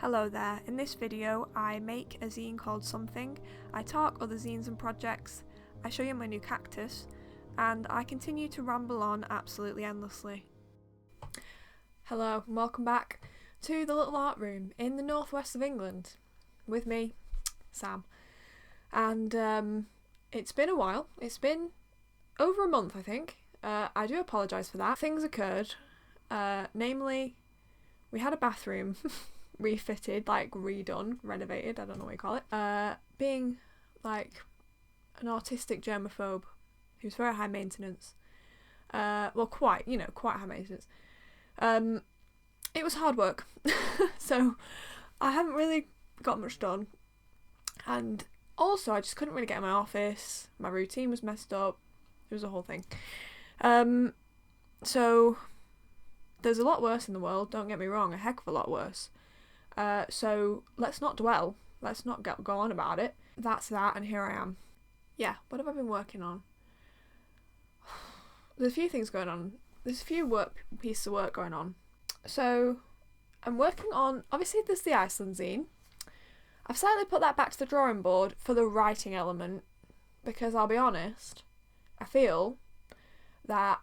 Hello there, in this video I make a zine called Something, I talk other zines and projects, I show you my new cactus, and I continue to ramble on absolutely endlessly. Hello and welcome back to the little art room in the northwest of England, with me, Sam. And it's been a while, it's been over a month I think. I do apologise for that. Things occurred, namely we had a bathroom refitted, like redone, renovated, I don't know what you call it. Being like an autistic germaphobe who's very high maintenance, well quite high maintenance. It was hard work, so I haven't really got much done, and also I just couldn't really get in my office, my routine was messed up, it was a whole thing. So there's a lot worse in the world, don't get me wrong, a heck of a lot worse. So let's not dwell, let's not go on about it. That's that, and here I am. Yeah, what have I been working on? There's a few things going on. There's a few pieces of work going on. So I'm working on, obviously there's the Iceland zine. I've slightly put that back to the drawing board for the writing element, because I'll be honest, I feel that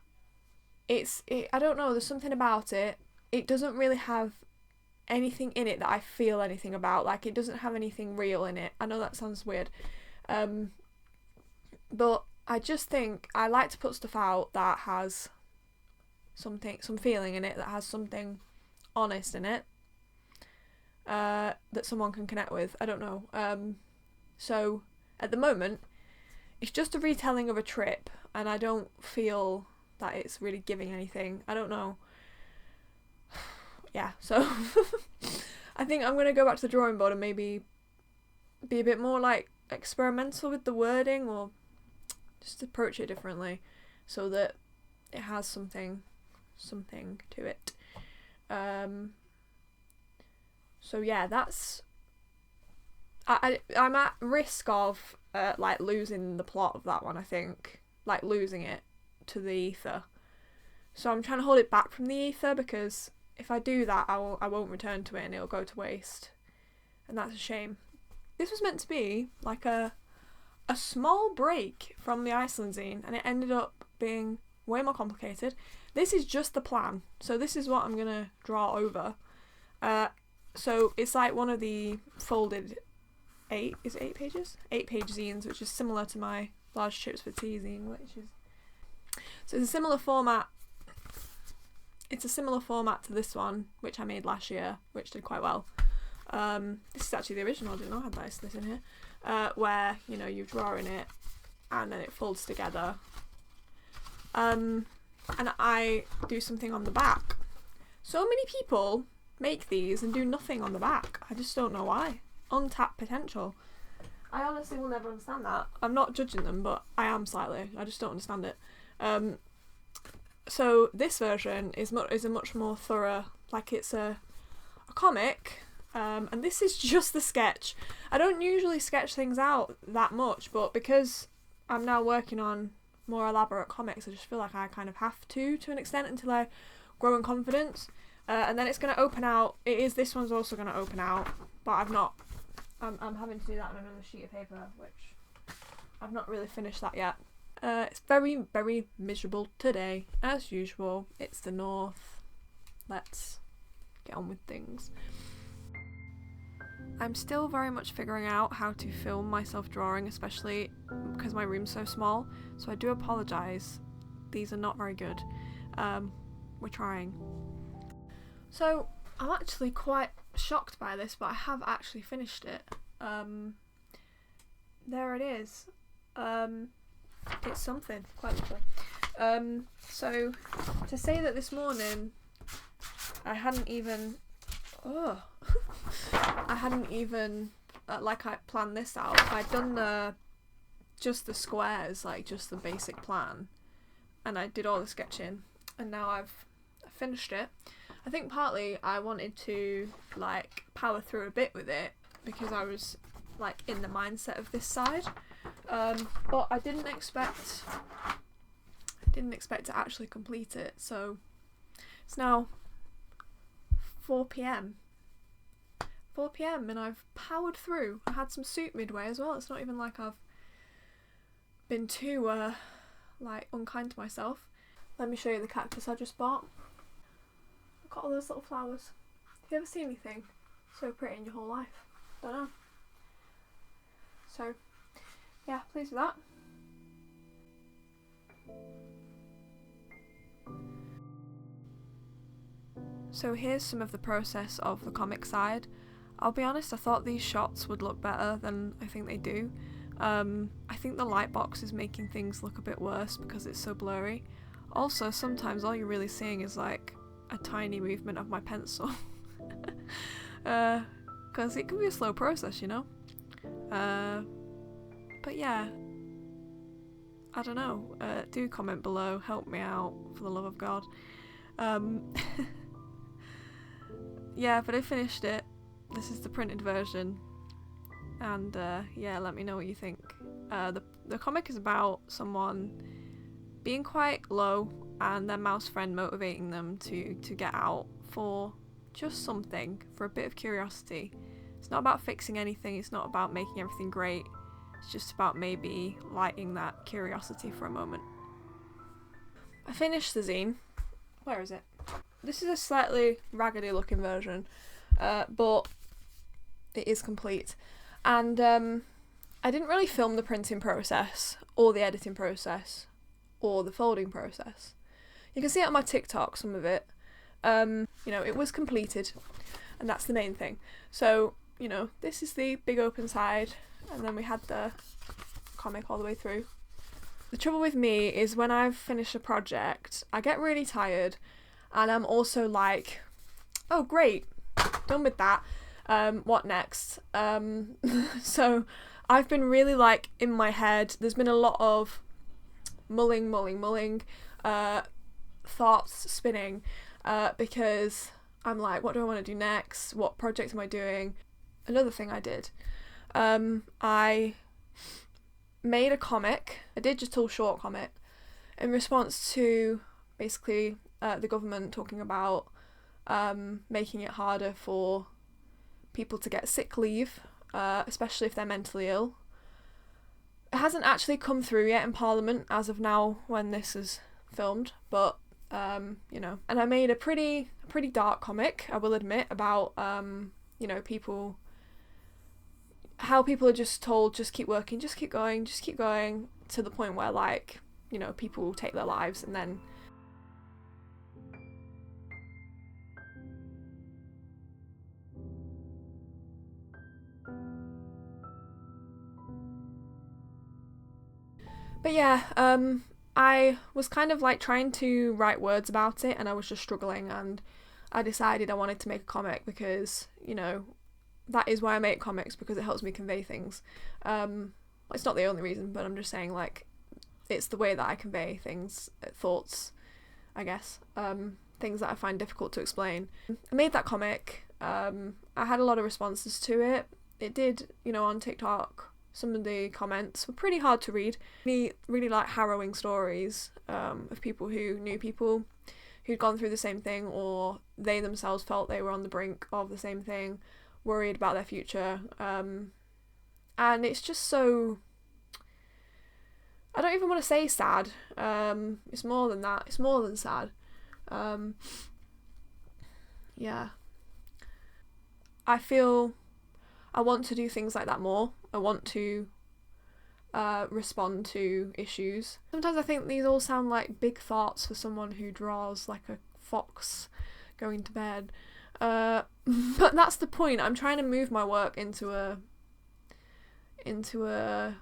I don't know, there's something about it. It doesn't really have anything in it that I feel anything about. Like, it doesn't have anything real in it. I know that sounds weird. But I just think I like to put stuff out that has some feeling in it, that has something honest in it, that someone can connect with. I don't know. So at the moment, it's just a retelling of a trip, and I don't feel that it's really giving anything. I don't know. Yeah, so I think I'm going to go back to the drawing board and maybe be a bit more like experimental with the wording, or just approach it differently so that it has something to it. So yeah, that's I'm at risk of like losing the plot of that one, I think, like losing it to the ether. So I'm trying to hold it back from the ether, because if I do that, I won't return to it and it'll go to waste, and that's a shame. This was meant to be like a small break from the Iceland zine, and it ended up being way more complicated. This is just the plan, so this is what I'm gonna draw over. So it's like one of the folded 8 page zines, which is similar to my large chips for tea zine, so it's a similar format. It's a similar format to this one, which I made last year, which did quite well. This is actually the original, I didn't know I had this in here, where, you know, you draw in it and then it folds together. And I do something on the back. So many people make these and do nothing on the back. I just don't know why. Untapped potential. I honestly will never understand that. I'm not judging them, but I am slightly. I just don't understand it. So this version is a much more thorough, like it's a comic, and this is just the sketch. I don't usually sketch things out that much, but because I'm now working on more elaborate comics, I just feel like I kind of have to an extent, until I grow in confidence. And then it's going to open out. This one's also going to open out, but I'm having to do that on another sheet of paper, which I've not really finished that yet. It's very, very miserable today, as usual. It's the north. Let's get on with things. I'm still very much figuring out how to film myself drawing, especially because my room's so small, so I do apologise. These are not very good. We're trying. So I'm actually quite shocked by this, but I have actually finished it. There it is. It's something, quite literally. So to say that this morning I hadn't even like I planned this out. I'd done just the squares, like just the basic plan, and I did all the sketching, and now I've finished it. I think partly I wanted to like power through a bit with it because I was like in the mindset of this side, but I didn't expect to actually complete it. So it's now 4 p.m. 4 p.m. and I've powered through. I had some soup midway as well. It's not even like I've been too like unkind to myself. Let me show you the cactus I just bought. Look at all those little flowers. Have you ever seen anything so pretty in your whole life? Don't know. So yeah, pleased with that. So here's some of the process of the comic side. I'll be honest, I thought these shots would look better than I think they do. I think the light box is making things look a bit worse because it's so blurry. Also, sometimes all you're really seeing is like a tiny movement of my pencil. Because it can be a slow process, you know? But yeah, I don't know. Do comment below, help me out, for the love of God. Yeah, but I finished it. This is the printed version. And yeah, let me know what you think. The comic is about someone being quite low and their mouse friend motivating them to get out for just something, for a bit of curiosity. It's not about fixing anything, it's not about making everything great. It's just about maybe lighting that curiosity for a moment. I finished the zine. Where is it? This is a slightly raggedy looking version, but it is complete. And I didn't really film the printing process, or the editing process, or the folding process. You can see it on my TikTok, some of it. You know, it was completed, and that's the main thing. So, you know, this is the big open side, and then we had the comic all the way through. The trouble with me is when I've finished a project, I get really tired, and I'm also like, oh great, done with that, what next? So I've been really like in my head, there's been a lot of mulling, thoughts spinning, because I'm like, what do I want to do next? What project am I doing? Another thing I did, I made a comic, a digital short comic, in response to basically the government talking about making it harder for people to get sick leave, especially if they're mentally ill. It hasn't actually come through yet in Parliament as of now when this is filmed, but you know. And I made a pretty dark comic, I will admit, about you know, people, how people are just told just keep working, just keep going, to the point where, like, you know, people will take their lives. And then but yeah, I was kind of like trying to write words about it, and I was just struggling, and I decided I wanted to make a comic because, you know, that is why I make comics, because it helps me convey things. It's not the only reason, but I'm just saying, like, it's the way that I convey things, thoughts, I guess, things that I find difficult to explain. I made that comic. I had a lot of responses to it. It did, you know, on TikTok. Some of the comments were pretty hard to read. Really like harrowing stories of people who knew people who'd gone through the same thing, or they themselves felt they were on the brink of the same thing, worried about their future. And it's just so, I don't even want to say sad. It's more than that. It's more than sad. Yeah. I feel I want to do things like that more. I want to respond to issues. Sometimes I think these all sound like big thoughts for someone who draws like a fox going to bed. But that's the point. I'm trying to move my work into a I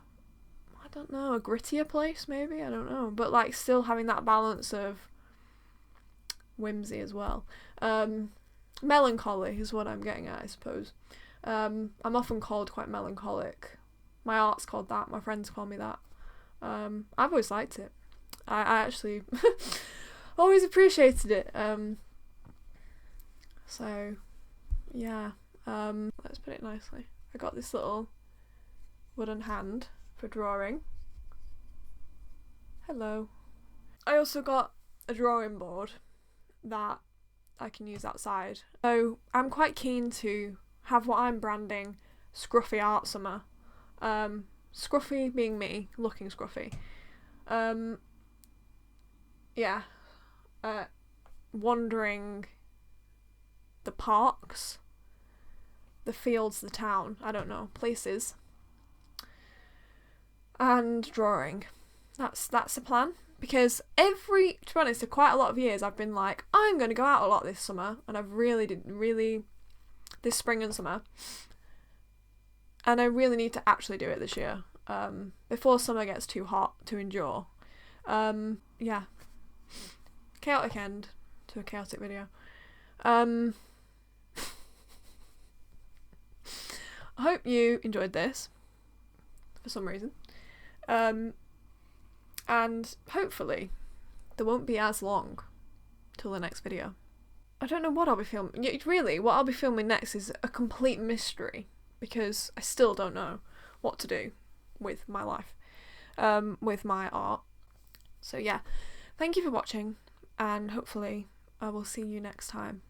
don't know, a grittier place maybe, I don't know, but like still having that balance of whimsy as well. Melancholy is what I'm getting at, I suppose. I'm often called quite melancholic. My art's called that, my friends call me that. I've always liked it. I actually always appreciated it. So yeah, let's put it nicely. I got this little wooden hand for drawing. Hello. I also got a drawing board that I can use outside. So I'm quite keen to have what I'm branding scruffy art summer. Scruffy being me, looking scruffy. Yeah. Wandering the parks, the fields, the town, I don't know, places. And drawing. That's the plan. Because to be honest, for quite a lot of years I've been like, I'm going to go out a lot this summer, and I've really this spring and summer, and I really need to actually do it this year, before summer gets too hot to endure. Yeah, chaotic end to a chaotic video. I hope you enjoyed this for some reason, and hopefully there won't be as long till the next video. I don't know what I'll be filming. Really, what I'll be filming next is a complete mystery, because I still don't know what to do with my life, with my art. So yeah, thank you for watching, and hopefully I will see you next time.